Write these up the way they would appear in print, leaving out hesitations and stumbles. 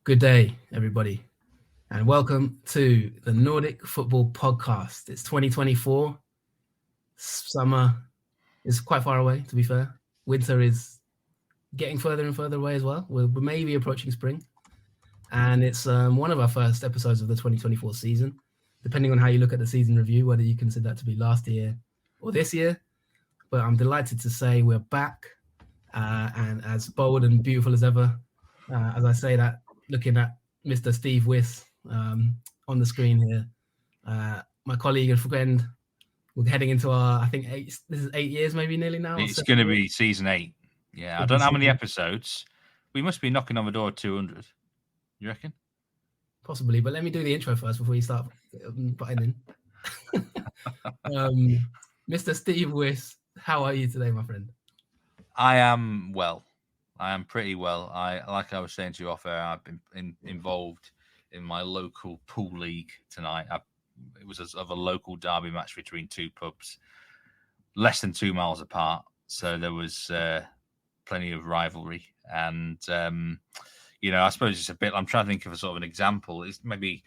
Good day, everybody, and welcome to the Nordic Football Podcast. It's 2024. Summer is quite far away, to be fair. Winter is getting further and further away as well. We're maybe approaching spring. And it's one of our first episodes of the 2024 season, depending on how you look at the season review, whether you consider that to be last year or this year. But I'm delighted to say we're back and as bold and beautiful as ever. As I say that, looking at Mr. Steve Wiss on the screen here, my colleague and friend. We're heading into our, this is 8 years, maybe nearly now. It's going to be season 8. Yeah, I don't know how many episodes. We must be knocking on the door of 200. You reckon? Possibly, but let me do the intro first before you start butting in. Mr. Steve Wiss, how are you today, my friend? I am well. I am pretty well. Like I was saying to you off air, I've been involved in my local pool league tonight. It was of a local derby match between two pubs, less than 2 miles apart. So there was plenty of rivalry. And, I suppose it's a bit, I'm trying to think of a sort of an example. It's maybe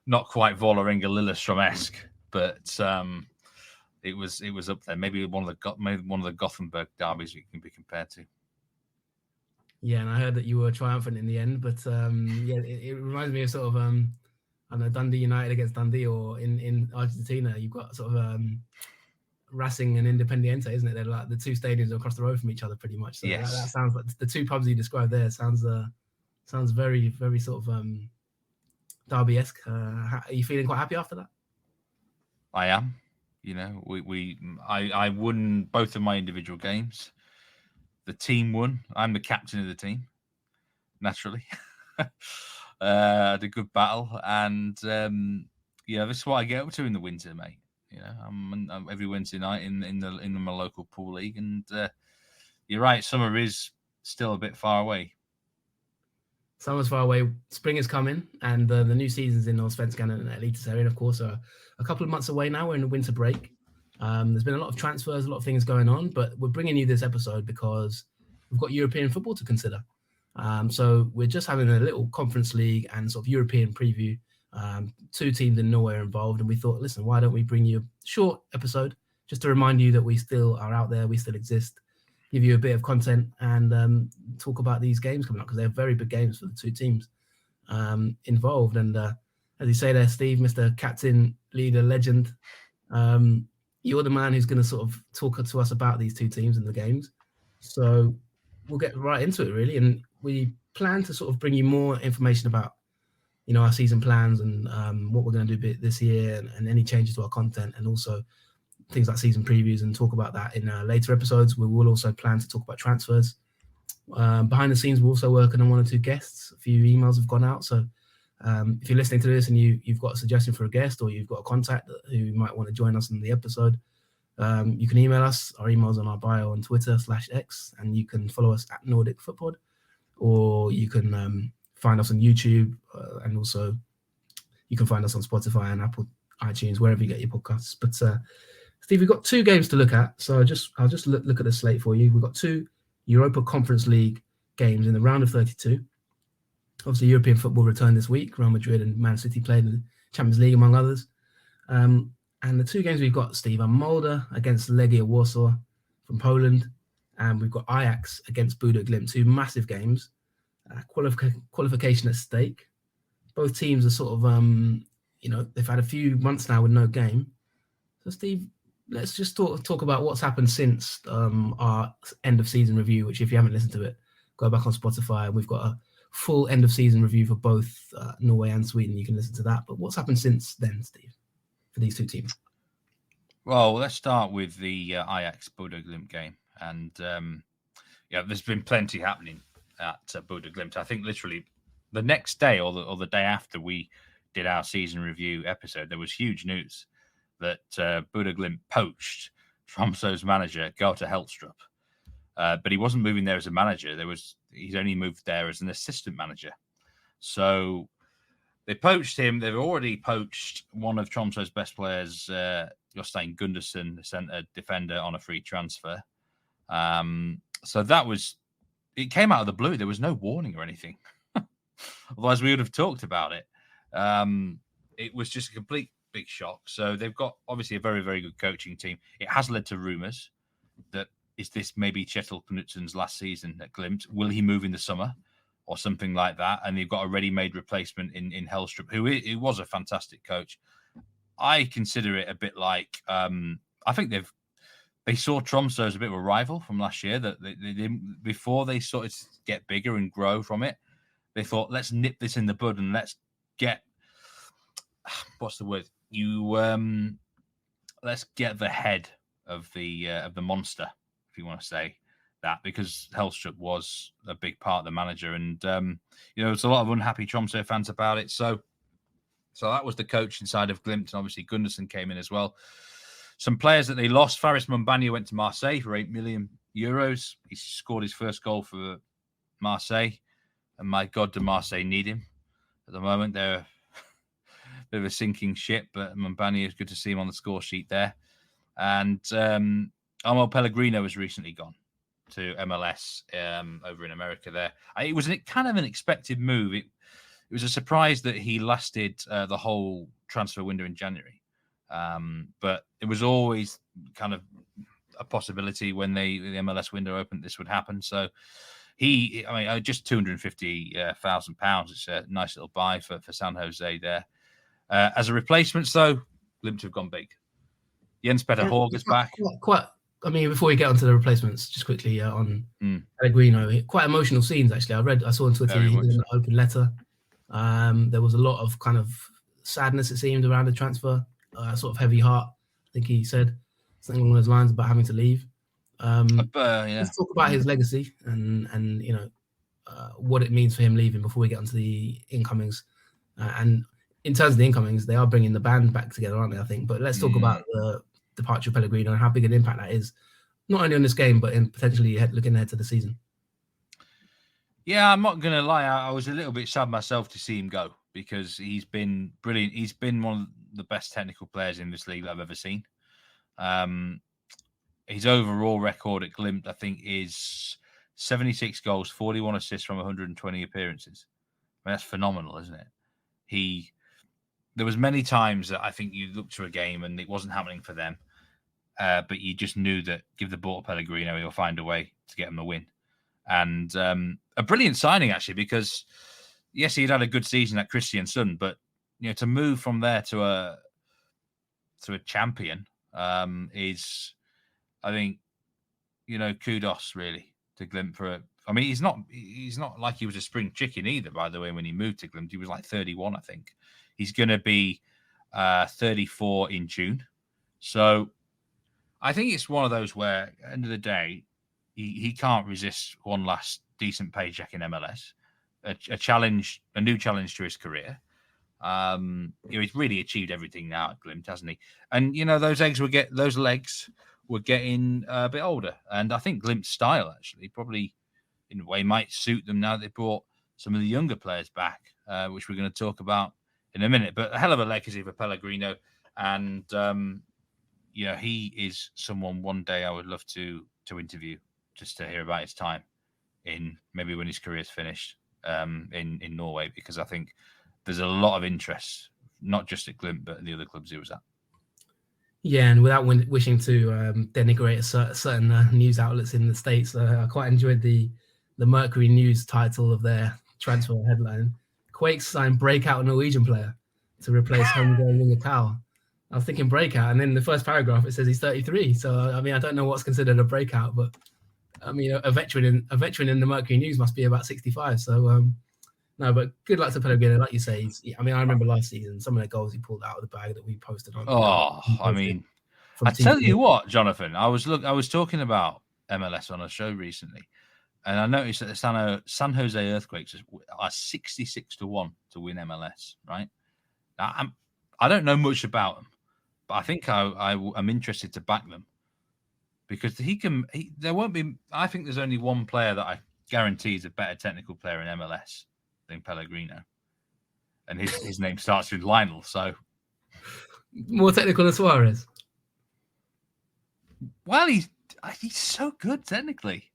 not quite Vålerenga Lillestrøm-esque, but it was up there. Maybe one of the Gothenburg derbies we can be compared to. Yeah, and I heard that you were triumphant in the end, but it reminds me of sort of Dundee United against Dundee, or in Argentina, you've got sort of Racing and Independiente, isn't it? They're like the two stadiums across the road from each other, pretty much. So yes. that sounds like the two pubs you described there. Sounds very, very sort of derby-esque. Are you feeling quite happy after that? I am. I won both of my individual games. The team won. I'm the captain of the team, naturally. Had a good battle, and this is what I get up to in the winter, mate. I'm every Wednesday night in my local pool league, and you're right. Summer is still a bit far away. Summer's far away. Spring is coming, and the new seasons in Allsvenskan and Eliteserien, of course, are a couple of months away now. We're in the winter break. There's been a lot of transfers, a lot of things going on, but we're bringing you this episode because we've got European football to consider. So we're just having a little Conference League and sort of European preview. Two teams in Norway are involved, and we thought, listen, why don't we bring you a short episode just to remind you that we still are out there, we still exist, give you a bit of content, and talk about these games coming up, because they're very big games for the two teams involved. And as you say there, Steve, Mr. Captain, leader, legend, you're the man who's going to sort of talk to us about these two teams and the games. So we'll get right into it, really. And we plan to sort of bring you more information about, our season plans and what we're going to do this year, and any changes to our content, and also things like season previews, and talk about that in later episodes. We will also plan to talk about transfers. Behind the scenes, we're also working on one or two guests. A few emails have gone out. So if you're listening to this and you've got a suggestion for a guest, or you've got a contact who might want to join us in the episode, you can email us. Our email's on our bio on Twitter /X, and you can follow us at Nordic Footpod, or you can find us on YouTube, and also you can find us on Spotify and Apple iTunes, wherever you get your podcasts. But Steve, we've got two games to look at, so I'll just look at the slate for you. We've got two Europa Conference League games in the round of 32. Obviously, European football returned this week. Real Madrid and Man City played in the Champions League, among others. And the two games we've got, Steve, are Molde against Legia Warsaw from Poland, and we've got Ajax against Bodø Glimt. Two massive games, qualification at stake. Both teams are sort of, they've had a few months now with no game. So, Steve, let's just talk about what's happened since our end of season review, which, if you haven't listened to it, go back on Spotify. We've got a full end of season review for both Norway and Sweden. You can listen to that. But what's happened since then, Steve, for these two teams? Well, let's start with the Ajax Bodø Glimt game. And there's been plenty happening at Bodø Glimt. I think literally the next day or the day after we did our season review episode, there was huge news that Bodø Glimt poached Tromsø's manager, Gaute Helstrup. But he wasn't moving there as a manager. He's only moved there as an assistant manager. So they poached him. They've already poached one of Tromsø's best players, Jostein Gundersen, the centre defender, on a free transfer. So it came out of the blue. There was no warning or anything. Otherwise, we would have talked about it. It was just a complete big shock. So they've got obviously a very, very good coaching team. It has led to rumours that is this maybe Kjetil Knutsen's last season at Glimt? Will he move in the summer or something like that? And they've got a ready-made replacement in Hellstrup, who was a fantastic coach. I consider it a bit like I think they saw Tromsø as a bit of a rival from last year. That they before they started to get bigger and grow from it, they thought, let's nip this in the bud and let's get what's the word? Let's get the head of the monster, if you want to say that, because Hellstrup was a big part of the manager, and there's a lot of unhappy Tromsø fans about it. So that was the coach inside of Glimt, and obviously Gunnarsson came in as well. Some players that they lost. Faris Mumbanya went to Marseille for €8 million. He scored his first goal for Marseille, and my God, do Marseille need him at the moment? They're a bit of a sinking ship, but Mumbanya is good to see him on the score sheet there. And Armel Pellegrino has recently gone to MLS over in America there. It was kind of an expected move. It was a surprise that he lasted the whole transfer window in January. But it was always kind of a possibility when the MLS window opened, this would happen. So just £250,000. It's a nice little buy for San Jose there. As a replacement, though, Glimt have gone big. Jens Petter Horg is back. Before we get onto the replacements, just quickly on Pellegrino, quite emotional scenes, actually. I saw on Twitter he did an open letter. There was a lot of kind of sadness, it seemed, around the transfer, sort of heavy heart. I think he said something along those lines about having to leave. Let's talk about his legacy and what it means for him leaving before we get onto the incomings. And in terms of the incomings, they are bringing the band back together, aren't they, I think? But let's talk about the departure of Pellegrino and how big an impact that is, not only on this game, but in potentially looking ahead to the season. Yeah, I'm not going to lie. I was a little bit sad myself to see him go because he's been brilliant. He's been one of the best technical players in this league that I've ever seen. His overall record at Glimt, I think, is 76 goals, 41 assists from 120 appearances. I mean, that's phenomenal, isn't it? There was many times that I think you looked to a game and it wasn't happening for them, but you just knew that give the ball to Pellegrino, he'll find a way to get him the win. And a brilliant signing, actually, because, yes, he'd had a good season at Kristiansund, but to move from there to a champion is, I think, kudos really to Glimt for it. I mean, he's not like he was a spring chicken either, by the way, when he moved to Glimt. He was like 31, I think. He's going to be 34 in June. So I think it's one of those where, at the end of the day, he can't resist one last decent paycheck in MLS, a new challenge to his career. He's really achieved everything now at Glimt, hasn't he? And those legs were getting a bit older, and I think Glimt's style actually probably in a way might suit them now that they brought some of the younger players back, which we're going to talk about in a minute. But a hell of a legacy for Pellegrino, and he is someone one day I would love to interview just to hear about his time in maybe when his career's finished in Norway, because I think there's a lot of interest, not just at Glimt, but the other clubs he was at. Yeah, and without wishing to denigrate certain news outlets in the States, I quite enjoyed the Mercury News title of their transfer headline. Quakes signed breakout Norwegian player to replace homegrown winger Cal. I was thinking breakout, and then the first paragraph it says he's 33. So I mean, I don't know what's considered a breakout, but I mean, a veteran in the Mercury News must be about 65. So no, but good luck to Pellegrino. Like you say, I remember last season some of the goals he pulled out of the bag that we posted on. I tell you what, Jonathan, I was talking about MLS on a show recently, and I noticed that the San Jose Earthquakes are 66-1 to win MLS. Right? Now, I don't know much about them, but I think I'm interested to back them because there won't be. I think there's only one player that I guarantee is a better technical player in MLS than Pellegrino, and his name starts with Lionel. So more technical than Suarez. Well, he's so good technically.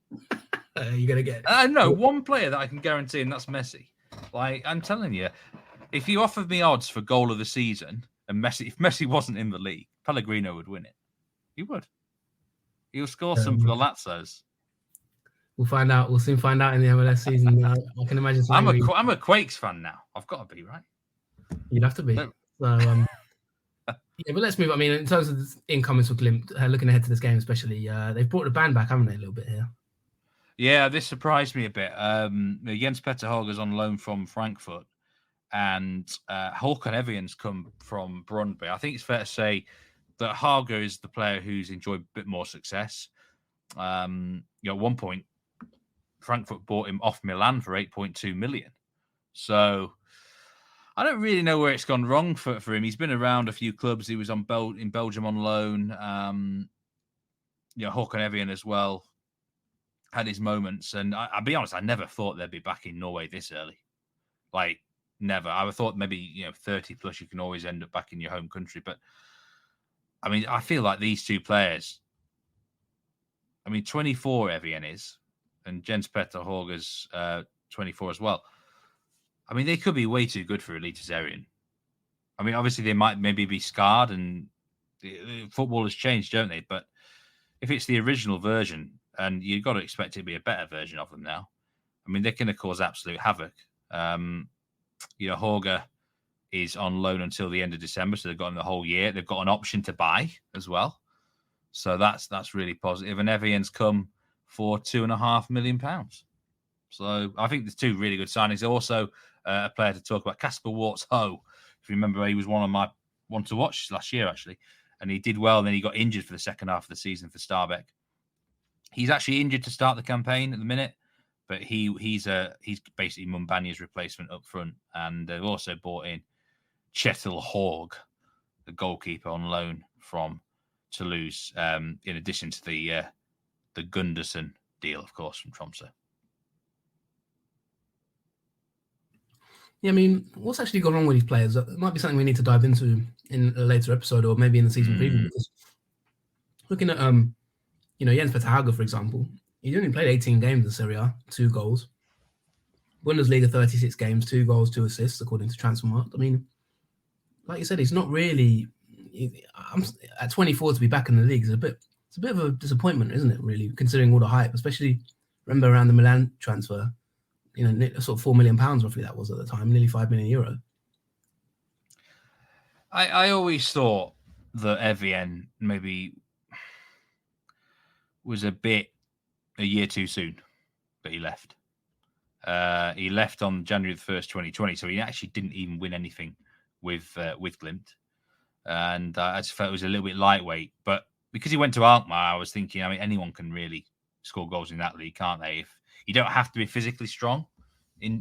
You're gonna get. I know one player that I can guarantee, and that's Messi. Like, I'm telling you, if you offered me odds for goal of the season and Messi, if Messi wasn't in the league, Pellegrino would win it. He would. He'll score some for the Lazzos. We'll find out. We'll soon find out in the MLS season. I can imagine. I'm a Quakes fan now. I've got to be, right? You'd have to be. So, yeah, but let's move. I mean, in terms of the incomings for Glimt, looking ahead to this game, especially, they've brought the band back, haven't they, a little bit here? Yeah, this surprised me a bit. Jens Petter Holger's on loan from Frankfurt, and Håkon Evjen's come from Brøndby. I think it's fair to say that Hager is the player who's enjoyed a bit more success. At one point, Frankfurt bought him off Milan for 8.2 million. So I don't really know where it's gone wrong for him. He's been around a few clubs. He was in Belgium on loan. Håkon Evjen as well had his moments. And I'll be honest, I never thought they'd be back in Norway this early. Like, never. I thought maybe, 30 plus, you can always end up back in your home country. But, I mean, I feel like these two players, 24 Evjen is, and Jens Petter Holger's 24 as well. I mean, they could be way too good for Eliteserien. I mean, obviously, they might maybe be scarred, and football has changed, don't they? But if it's the original version, and you've got to expect it to be a better version of them now, I mean, they're going to cause absolute havoc. Holger is on loan until the end of December, so they've got him the whole year. They've got an option to buy as well. So that's really positive. And Evjen's come for £2.5 million. So I think there's two really good signings. Also, a player to talk about, Kasper Wartz-Ho. If you remember, he was one to watch last year, actually. And he did well, and then he got injured for the second half of the season for Stabæk. He's actually injured to start the campaign at the minute, but he's basically Mumbanya's replacement up front. And they've also bought in Kjetil Haug, the goalkeeper, on loan from Toulouse, in addition to the Gunderson deal, of course, from Tromsø. Yeah, I mean, what's actually gone wrong with these players? It might be something we need to dive into in a later episode, or maybe in the season preview. Because looking at Jens Petter Hauge, for example, he's only played 18 games in Serie A, 2 goals. Bundesliga 36 games, 2 goals, 2 assists, according to Transfermarkt. I mean, like you said, he's not really. At 24 to be back in the league is a bit of a disappointment, isn't it? Really, considering all the hype, especially remember around the Milan transfer. Sort of £4 million roughly that was at the time, nearly €5 million. I always thought that Evjen maybe was a year too soon, but he left. He left on January the 1st, 2020, so he actually didn't even win anything with Glimt. And I just felt it was a little bit lightweight. But because he went to Alkmaar, I was thinking, anyone can really score goals in that league, can't they? If you don't have to be physically strong in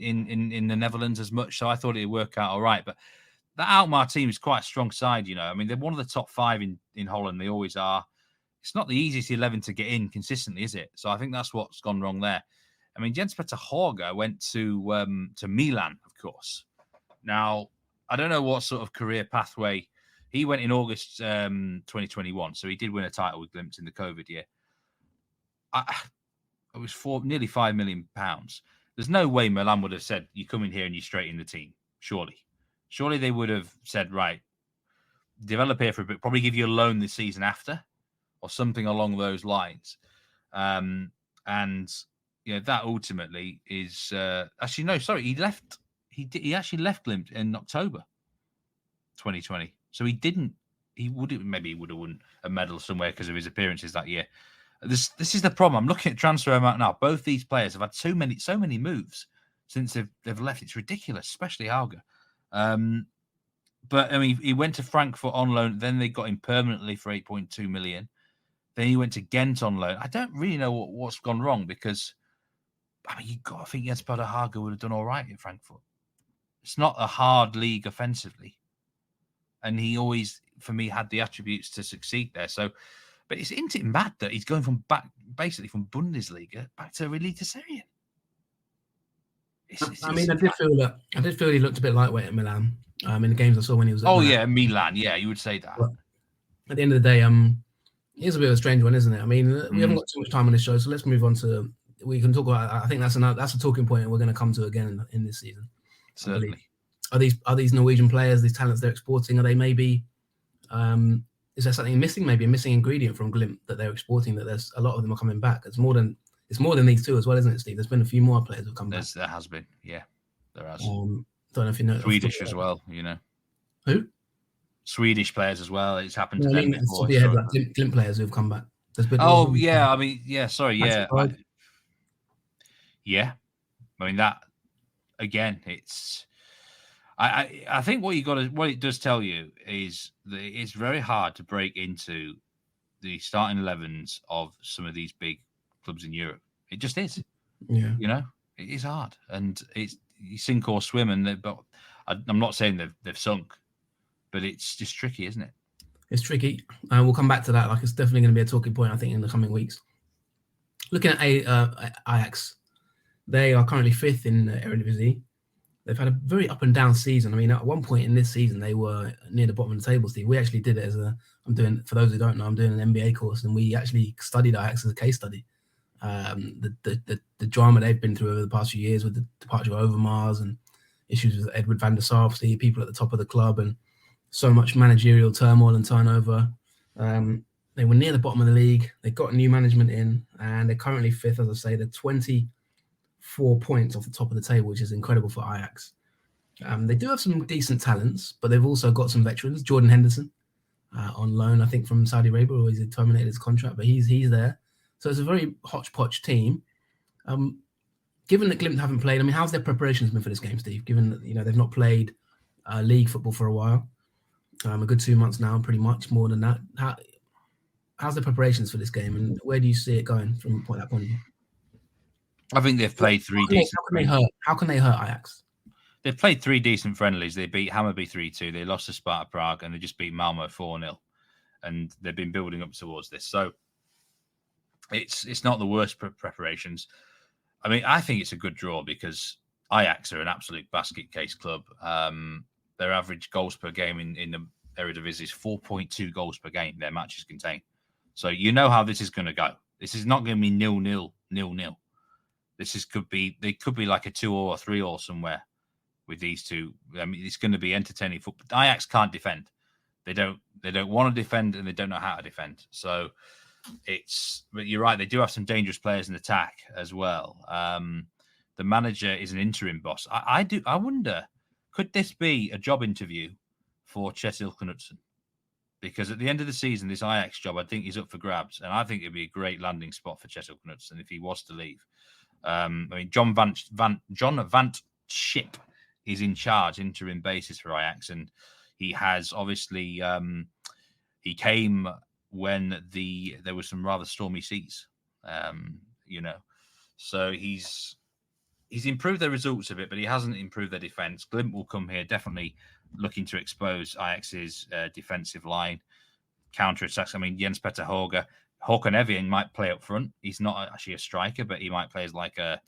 the Netherlands as much. So I thought it'd work out all right. But that Alkmaar team is quite a strong side, they're one of the top 5 in Holland. They always are. It's not the easiest 11 to get in consistently, is it? So I think that's what's gone wrong there. Jens Petter Hauge went to Milan, of course. Now, I don't know what sort of career pathway. He went in August 2021, so he did win a title with Glimt in the COVID year. It was for nearly £5 million. There's no way Milan would have said, you come in here and you straighten the team. Surely they would have said, right, develop here for a bit, probably give you a loan the season after or something along those lines. That ultimately is actually, no, sorry, he left. He actually left Glimt in October 2020. So maybe he would have won a medal somewhere because of his appearances that year. This is the problem. I'm looking at transfer amount now. Both these players have had so many moves since they've left. It's ridiculous, especially Hauge. But he went to Frankfurt on loan. Then they got him permanently for 8.2 million. Then he went to Ghent on loan. I don't really know what's gone wrong because you got to think Jens Petter Hauge would have done all right in Frankfurt. It's not a hard league offensively, and he always, for me, had the attributes to succeed there. So. But isn't it mad that he's going from Bundesliga back to Eliteserien? I did feel he looked a bit lightweight at Milan. In the games I saw when he was at Milan. Yeah, you would say that. But at the end of the day, it's a bit of a strange one, isn't it? We haven't got too much time on this show, so let's move on to. We can talk about. I think that's a talking point we're going to come to again in this season. Certainly. Are these Norwegian players, these talents they're exporting, are they maybe? Is there something missing? Maybe a missing ingredient from Glimt that they're exporting. That there's a lot of them are coming back. It's more than these two as well, isn't it, Steve? There's been a few more players who've come back. There has been, yeah, there has. Don't know if you know. Swedish as well, Who? Swedish players as well. It's happened to I them mean, before. like Glimt players who've come back. There's been yeah. I mean, yeah. Sorry, yeah. Yeah. I mean that again. It's. I think what it does tell you is that it's very hard to break into the starting 11s of some of these big clubs in Europe. It just is. Yeah. It is hard, and it's you sink or swim. And I'm not saying they've sunk, but it's just tricky, isn't it? It's tricky. We'll come back to that. Like, it's definitely going to be a talking point, I think, in the coming weeks. Looking at Ajax, they are currently 5th in the Eredivisie. They've had a very up and down season. I mean, at one point in this season, they were near the bottom of the table, Steve. We actually did it for those who don't know, I'm doing an MBA course, and we actually studied Ajax as a case study. The drama they've been through over the past few years with the departure of Overmars and issues with Edward van der Sar, obviously, people at the top of the club, and so much managerial turmoil and turnover. They were near the bottom of the league. They got new management in, and they're currently 5th, as I say. They're 24 points off the top of the table, which is incredible for Ajax. They do have some decent talents, but they've also got some veterans. Jordan Henderson on loan, I think, from Saudi Arabia, or he's terminated his contract, but he's there. So it's a very hodgepodge team. Given that Glimt haven't played, I mean, how's their preparations been for this game, Steve? Given that they've not played league football for a while, a good 2 months now, pretty much more than that. How's the preparations for this game, and where do you see it going from that point of view? I think they've played three decent. How can they hurt Ajax? They've played 3 decent friendlies. They beat Hammarby 3-2. They lost to Sparta Prague, and they just beat Malmo 4-0. And they've been building up towards this. So it's not the worst preparations. I mean, I think it's a good draw because Ajax are an absolute basket case club. Their average goals per game in the Eredivisie is 4.2 goals per game their matches contain. So you know how this is going to go. This is not going to be 0-0, 0-0. Could be like a 2 or 3 or somewhere with these two. I mean, it's going to be entertaining football. Ajax can't defend. They don't want to defend, and they don't know how to defend. So but you're right. They do have some dangerous players in attack as well. The manager is an interim boss. I wonder, could this be a job interview for Kjetil Knutsen? Because at the end of the season, this Ajax job, I think, is up for grabs. And I think it'd be a great landing spot for Kjetil Knutsen if he was to leave. I mean, John Vant Schip is in charge, interim basis for Ajax. And he has obviously, he came when there were some rather stormy seas, So he's improved their results a bit, but he hasn't improved their defence. Glimt will come here definitely looking to expose Ajax's defensive line, counter-attacks. I mean, Jens Petter Håkan Evjen might play up front. He's not actually a striker, but he might play as like a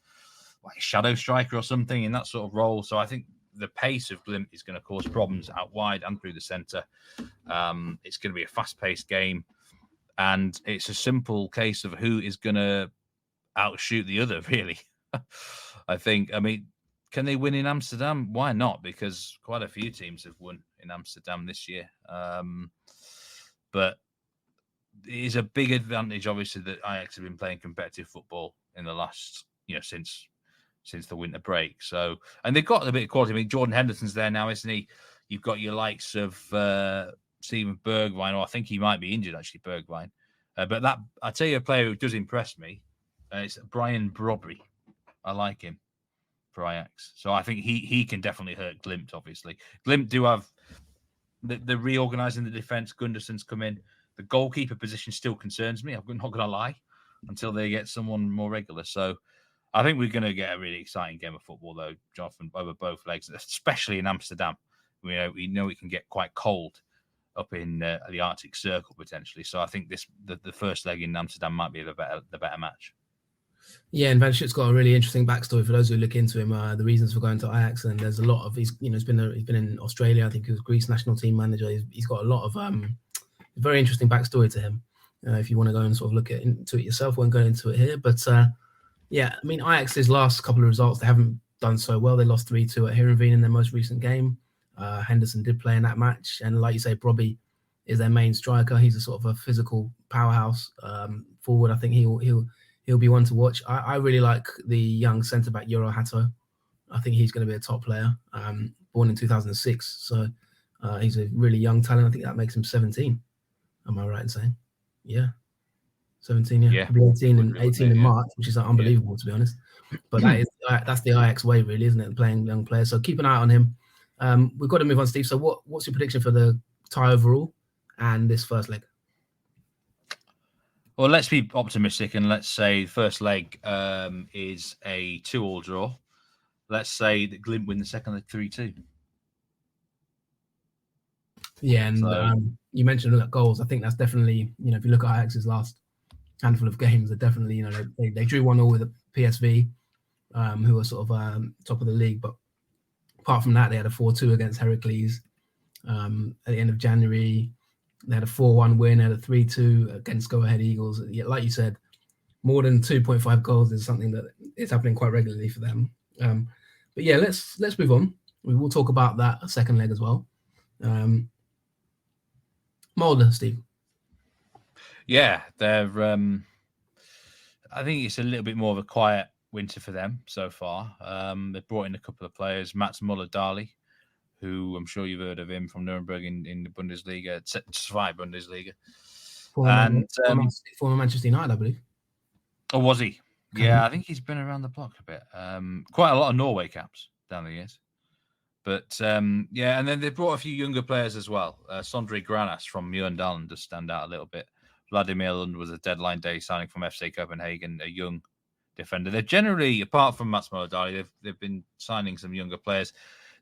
shadow striker or something in that sort of role. So I think the pace of Glimt is going to cause problems out wide and through the centre. It's going to be a fast-paced game, and it's a simple case of who is going to outshoot the other, really. I think, can they win in Amsterdam? Why not? Because quite a few teams have won in Amsterdam this year. But it is a big advantage, obviously, that Ajax have been playing competitive football in the last, since the winter break. So, and they've got a bit of quality. I mean, Jordan Henderson's there now, isn't he? You've got your likes of Steven Bergwijn, or I think he might be injured, actually, Bergwijn. But I tell you, a player who does impress me, it's Brian Brobry. I like him for Ajax. So I think he can definitely hurt Glimt, obviously. Glimt do have, they're reorganising the defence. Gundersson's come in. The goalkeeper position still concerns me. I'm not going to lie, until they get someone more regular. So I think we're going to get a really exciting game of football, though, Jonathan, over both legs, especially in Amsterdam. We know it can get quite cold up in the Arctic Circle, potentially. So I think the first leg in Amsterdam might be the better match. Yeah, and Van Schip's got a really interesting backstory for those who look into him. The reasons for going to Ajax, and there's a lot of he's been in Australia. I think he was Greece national team manager. He's got a lot of very interesting backstory to him. If you want to go and sort of look into it yourself, won't go into it here. But Ajax's last couple of results, they haven't done so well. They lost 3-2 at Heerenveen in their most recent game. Henderson did play in that match, and like you say, Brobby is their main striker. He's a sort of a physical powerhouse forward. I think he'll be one to watch. I really like the young centre back Euro Hato. I think he's going to be a top player. Born in 2006, so he's a really young talent. I think that makes him 17. Am I right in saying? Yeah, 17. Yeah, he'll be 18 in March, which is unbelievable to be honest. But that's the Ajax way, really, isn't it? Playing young players. So keep an eye on him. We've got to move on, Steve. So what's your prediction for the tie overall and this first leg? Well, let's be optimistic and let's say the first leg is a 2-2 draw. Let's say that Glimt win the second leg 3-2. Yeah, and you mentioned goals. I think that's definitely, if you look at Ajax's last handful of games, they're definitely, they drew 1-1 with PSV, who are sort of top of the league. But apart from that, they had a 4-2 against Heracles at the end of January. They had a 4-1 win, they had a 3-2 against Go Ahead Eagles. Like you said, more than 2.5 goals is something that is happening quite regularly for them. But yeah, let's move on. We will talk about that second leg as well. Molde, Steve. Yeah, they're. I think it's a little bit more of a quiet winter for them so far. They've brought in a couple of players, Mats Muller-Dali, who I'm sure you've heard of him from Nuremberg in the Bundesliga, Zwei Bundesliga. Former Manchester United, I believe. Oh, was he? Yeah, I think he's been around the block a bit. Quite a lot of Norway caps down the years. But, and then they brought a few younger players as well. Sondre Granas from Mjøndalen does stand out a little bit. Vladimir Lund was a deadline day signing from FC Copenhagen, a young defender. They're generally, apart from Mats Muller-Dali, they've been signing some younger players.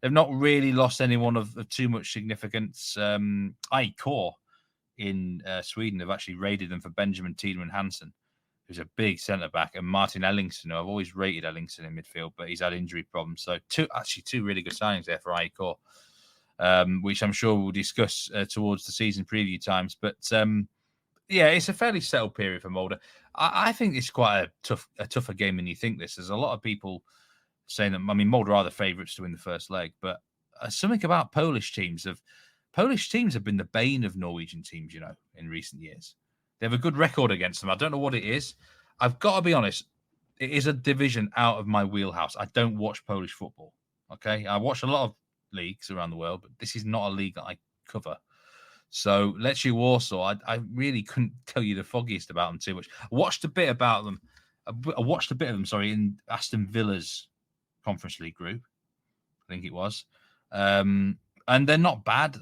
They've not really lost anyone of too much significance. IK in Sweden have actually raided them for Benjamin Tidemann Hansen, who's a big centre-back, and Martin Ellingsen, who I've always rated Ellingsen in midfield, but he's had injury problems. So two really good signings there for IK, which I'm sure we'll discuss towards the season preview times. But it's a fairly settled period for Molde. I think it's quite a tougher game than you think this. There's a lot of people saying that, Molde are the favourites to win the first leg, but something about Polish teams have been the bane of Norwegian teams, in recent years. They have a good record against them. I don't know what it is. I've got to be honest. It is a division out of my wheelhouse. I don't watch Polish football. Okay. I watch a lot of leagues around the world, but this is not a league that I cover. So Legia Warsaw, I really couldn't tell you the foggiest about them too much. I watched a bit of them, in Aston Villa's Conference League group. I think it was. And they're not bad.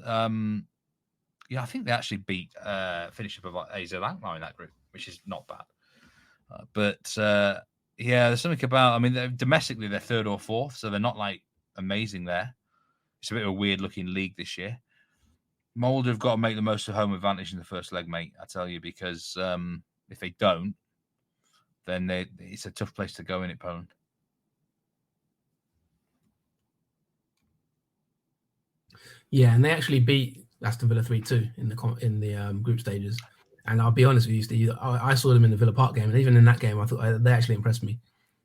I think they actually finished up about AZ Alkmaar in that group, which is not bad. There's something about, domestically they're third or fourth, so they're not amazing there. It's a bit of a weird looking league this year. Molde have got to make the most of home advantage in the first leg, mate, I tell you, because if they don't, then it's a tough place to go in Poland. Yeah, and they actually beat Aston Villa 3-2 in the group stages. And I'll be honest with you, Steve, I saw them in the Villa Park game, and even in that game, I thought they actually impressed me.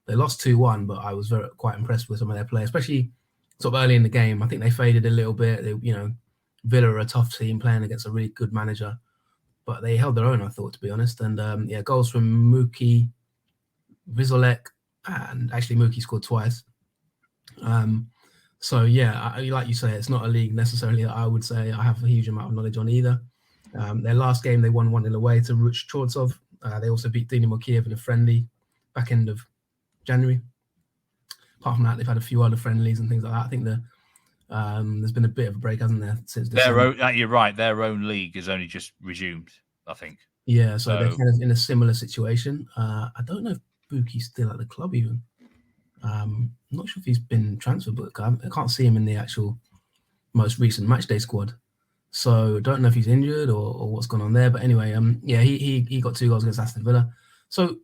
They lost 2-1, but I was quite impressed with some of their players, especially sort of early in the game. I think they faded a little bit. Villa are a tough team playing against a really good manager, but they held their own, I thought, to be honest. And goals from Muki, Vizolek, and actually Muki scored twice. So like you say, it's not a league necessarily that I would say I have a huge amount of knowledge on either. Their last game, they won 1-0 away to Ruch Chortsov. They also beat Dynamo Kiev in a friendly back end of January. Apart from that, they've had a few other friendlies and things like that. I think there's been a bit of a break, hasn't there, since December? You're right. Their own league has only just resumed, I think. Yeah, so they're kind of in a similar situation. I don't know if Buki's still at the club even. I'm not sure if he's been transferred, but I can't see him in the actual most recent matchday squad. So don't know if he's injured or what's going on there. But anyway, he got 2 goals against Aston Villa. So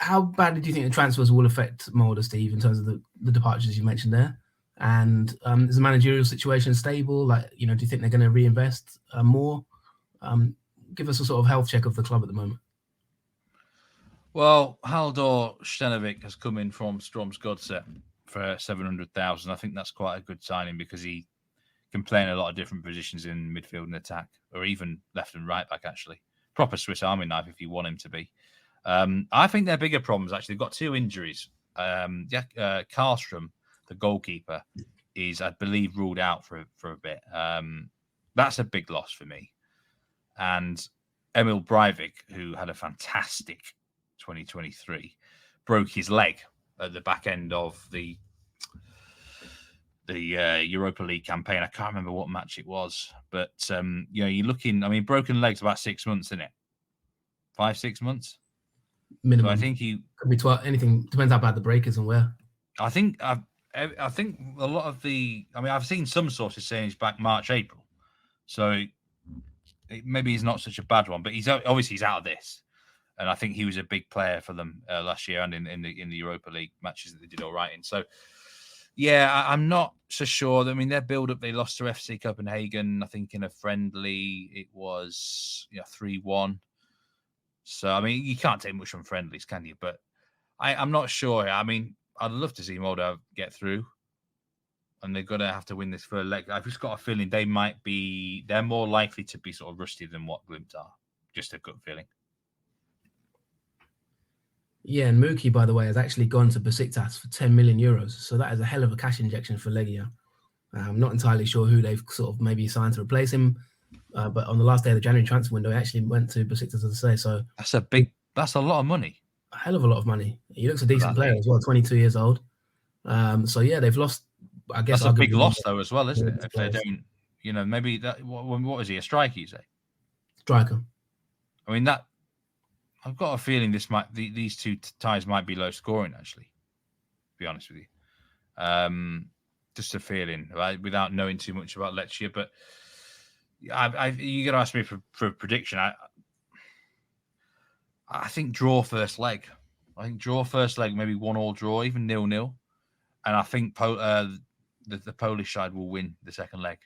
how badly do you think the transfers will affect Molde, Steve, in terms of the departures you mentioned there? And is the managerial situation stable? Do you think they're going to reinvest more? Give us a sort of health check of the club at the moment. Well, Haldor Stenovic has come in from Stromsgodset, for 700,000. I think that's quite a good signing because he can play in a lot of different positions in midfield and attack, or even left and right back, actually. Proper Swiss Army knife if you want him to be. I think their bigger problems, actually, they've got 2 injuries. Karlstrom, the goalkeeper, is, I believe, ruled out for a bit. That's a big loss for me. And Emil Breivik, who had a fantastic 2023, broke his leg at the back end of the Europa League campaign. I can't remember what match it was, but you're looking. I mean, broken legs about 6 months, isn't it? 5-6 months minimum. So I think he could be 12. Anything depends how bad the break is and where. I think a lot of the. I mean, I've seen some sources saying he's back March, April, so maybe he's not such a bad one. But he's out of this, and I think he was a big player for them last year and in the Europa League matches that they did all right in. So. Yeah, I'm not so sure. I mean, their build-up, they lost to FC Copenhagen, I think, in a friendly. It was 3-1. So, I mean, you can't take much from friendlies, can you? But I'm not sure. I mean, I'd love to see Molde get through. And they're going to have to win this third leg. I've just got a feeling they're more likely to be sort of rusty than what Glimt are. Just a gut feeling. Yeah, and Mookie, by the way, has actually gone to Besiktas for 10 million euros. So that is a hell of a cash injection for Legia. I'm not entirely sure who they've sort of maybe signed to replace him. But on the last day of the January transfer window, he actually went to Besiktas, as I say. So that's a lot of money. A hell of a lot of money. He looks a decent player as well, 22 years old. So yeah, they've lost. I guess that's a big loss though, as well, isn't it? If they don't, maybe that. What is he? A striker, you say? Striker. I mean that. I've got a feeling these two ties might be low scoring, actually, to be honest with you. Just a feeling, right, without knowing too much about Legia. But you're going to ask me for a prediction. I think draw first leg. Maybe 1-1 draw, even 0-0. And I think the Polish side will win the second leg.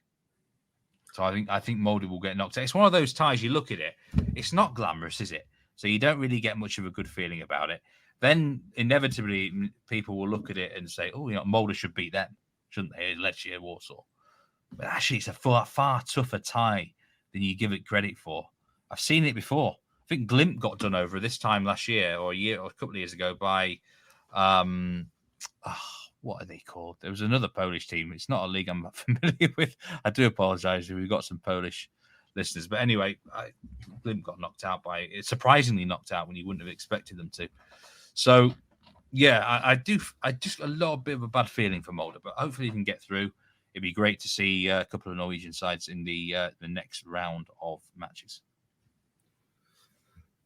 So I think Molde will get knocked out. It's one of those ties, you look at it, it's not glamorous, is it? So you don't really get much of a good feeling about it. Then inevitably people will look at it and say, "Oh, Molde should beat them, shouldn't they? Legia Warsaw." But actually, it's a far tougher tie than you give it credit for. I've seen it before. I think Glimt got done over this time last year, or a couple of years ago, by what are they called? There was another Polish team. It's not a league I'm familiar with. I do apologise if we've got some Polish listeners, but anyway, Glimt got surprisingly knocked out when you wouldn't have expected them to. So, yeah, I just a little bit of a bad feeling for Molde, but hopefully you can get through. It'd be great to see a couple of Norwegian sides in the next round of matches.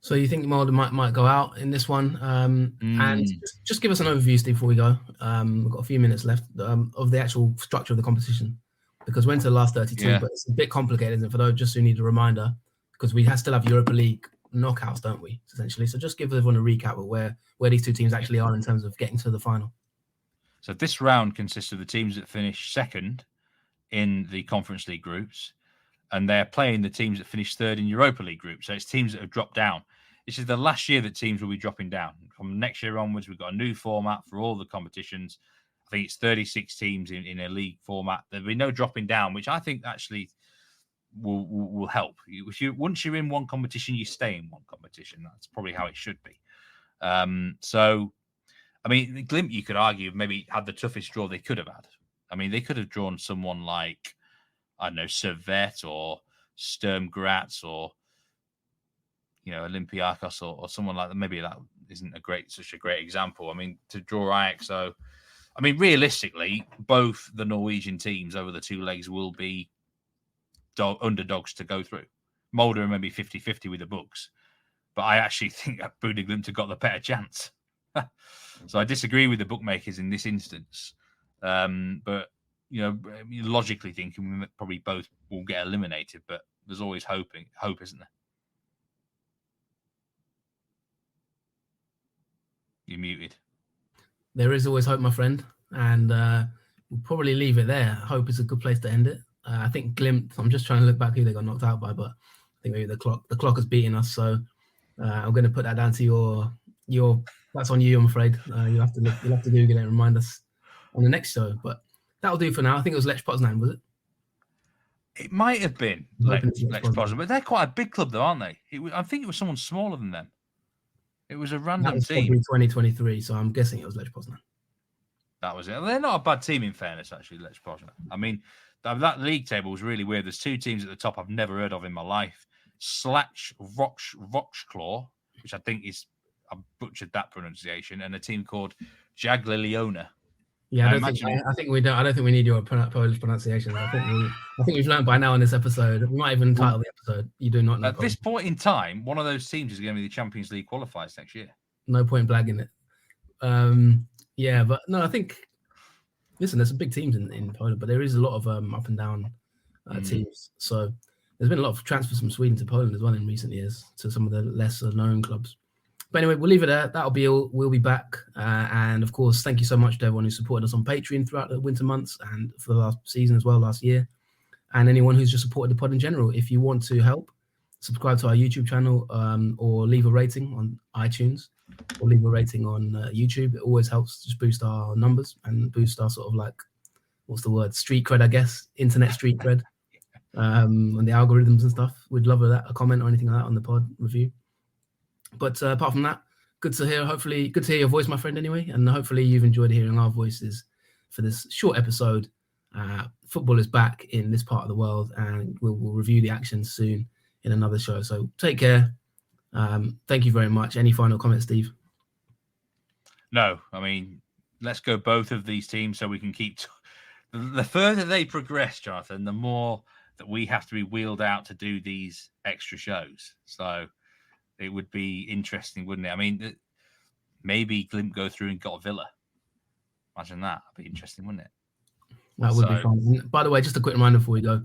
So you think Molde might go out in this one? And just give us an overview, Steve, before we go. We've got a few minutes left of the actual structure of the competition. Because we're into the last 32, but it's a bit complicated, isn't it? For those just who need a reminder, because we still have Europa League knockouts, don't we? Essentially, so just give everyone a recap of where these two teams actually are in terms of getting to the final. So this round consists of the teams that finish second in the Conference League groups, and they're playing the teams that finish third in Europa League groups. So it's teams that have dropped down. This is the last year that teams will be dropping down. From next year onwards, we've got a new format for all the competitions. I think it's 36 teams in a league format. There'll be no dropping down, which I think actually will help. Once you're in one competition, you stay in one competition. That's probably how it should be. So, I mean, Glimt, you could argue, maybe had the toughest draw they could have had. I mean, they could have drawn someone like, I don't know, Servette or Sturm Graz or, Olympiacos or someone like that. Maybe that isn't such a great example. I mean, to draw Ajax, so... I mean, realistically, both the Norwegian teams over the 2 legs will be underdogs to go through. Molde are maybe 50-50 with the books, but I actually think that Bodø Glimt have got the better chance. So I disagree with the bookmakers in this instance. But, logically thinking, probably both will get eliminated, but there's always hope, isn't there? You're muted. There is always hope, my friend, and we'll probably leave it there. Hope is a good place to end it. I think Glimt, I'm just trying to look back who they got knocked out by, but I think maybe the clock has beaten us. So I'm going to put that down to your. That's on you, I'm afraid. You'll have to Google it and remind us. on the next show. But that'll do for now. I think it was Lech Poznan, was it? It might have been Lech Poznan, but they're quite a big club, though, aren't they? I think it was someone smaller than them. It was a random team. 2023, so I'm guessing it was Lech Poznan. That was it. They're not a bad team, in fairness, actually, Lech Poznan. I mean, that league table was really weird. There's two teams at the top I've never heard of in my life. Slach Roxclaw, which I think I butchered that pronunciation, and a team called Jagiellona. Yeah, I don't think we need your Polish pronunciations. I think we've learned by now in this episode. We might even title the episode "You Do Not Know." At this point in time, one of those teams is going to be the Champions League qualifiers next year. No point blagging it. Yeah, but no, I think. Listen, there's some big teams in Poland, but there is a lot of up and down teams. So there's been a lot of transfers from Sweden to Poland as well in recent years to some of the lesser known clubs. But anyway, we'll leave it there. That'll be all. We'll be back. And of course, thank you so much to everyone who supported us on Patreon throughout the winter months and for the last season as well, last year. And anyone who's just supported the pod in general. If you want to help, subscribe to our YouTube channel or leave a rating on iTunes or leave a rating on YouTube. It always helps just boost our numbers and boost our sort of like, what's the word? Street cred, I guess. Internet street cred. And the algorithms and stuff. We'd love a comment or anything like that on the pod review. But apart from that, good to hear your voice, my friend, anyway. And hopefully you've enjoyed hearing our voices for this short episode. Football is back in this part of the world, and we'll review the action soon in another show. So take care. Thank you very much. Any final comments, Steve? No, I mean, let's go both of these teams so we can keep... The further they progress, Jonathan, the more that we have to be wheeled out to do these extra shows. So... it would be interesting, wouldn't it? I mean, maybe Glimt go through and got Villa. Imagine that. That'd be interesting, wouldn't it? That would be fun. By the way, just a quick reminder before we go.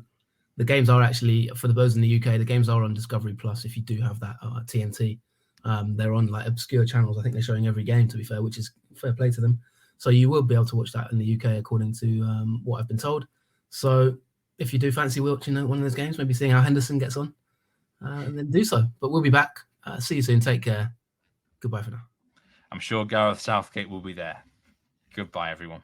The games are actually, for those in the UK, the games are on Discovery Plus if you do have that TNT. They're on like obscure channels. I think they're showing every game, to be fair, which is fair play to them. So you will be able to watch that in the UK according to what I've been told. So if you do fancy watching one of those games, maybe seeing how Henderson gets on, then do so. But we'll be back. See you soon. Take care. Goodbye for now. I'm sure Gareth Southgate will be there. Goodbye, everyone.